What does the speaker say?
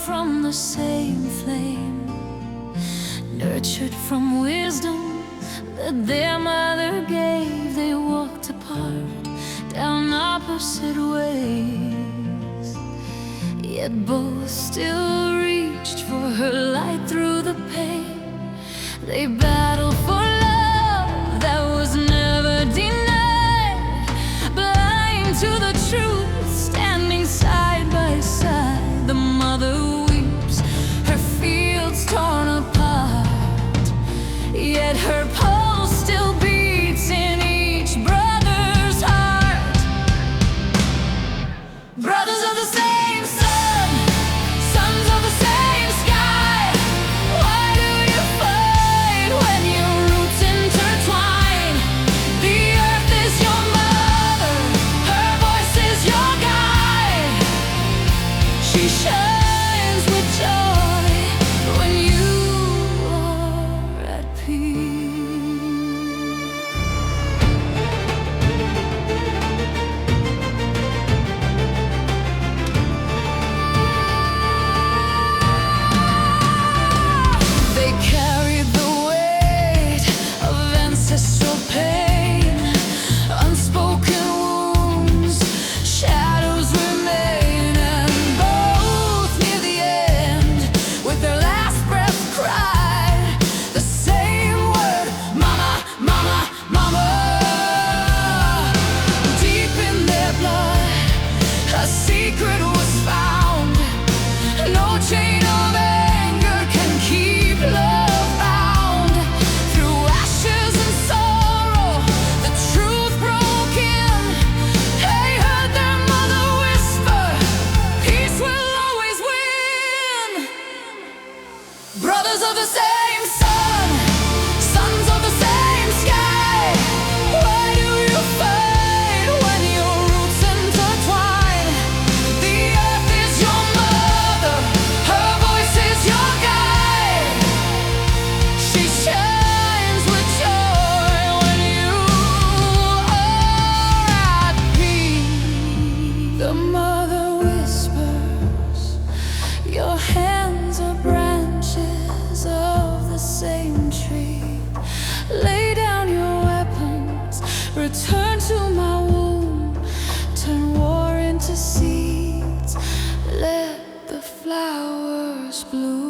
from the same flame, nurtured from wisdom that their mother gave. They walked apart down opposite ways, yet both still reached for her light through the pain. They battled for love that was never denied, blind to the truth, standing side by side. The mother weeps, her fields torn apart, yet her pulse still beats in each brother's heart. Brothers of the same sun, sons of the same sky. Why do you fight when your roots intertwine? The earth is your mother, her voice is your guide. She shines with joy when you are at peace. They carry the weight of ancestral pain, unspoken wounds, shadows remain, and both near the end, with their last breath cried the same word: Mama, Mama, Mama. Deep in their blood, a secret was found. No chain of anger can keep love bound. Through ashes and sorrow, the truth broke in. They heard their mother whisper, peace will always win. Brothers of the same sun, sons of the same sky. Why do you fight when your roots intertwine? The earth is your mother, her voice is your guide. She shines with joy when you are at peace. The mother whispers, your hands are branches of the same tree. Lay down your weapons, return to my womb, turn war into seeds, let the flowers bloom.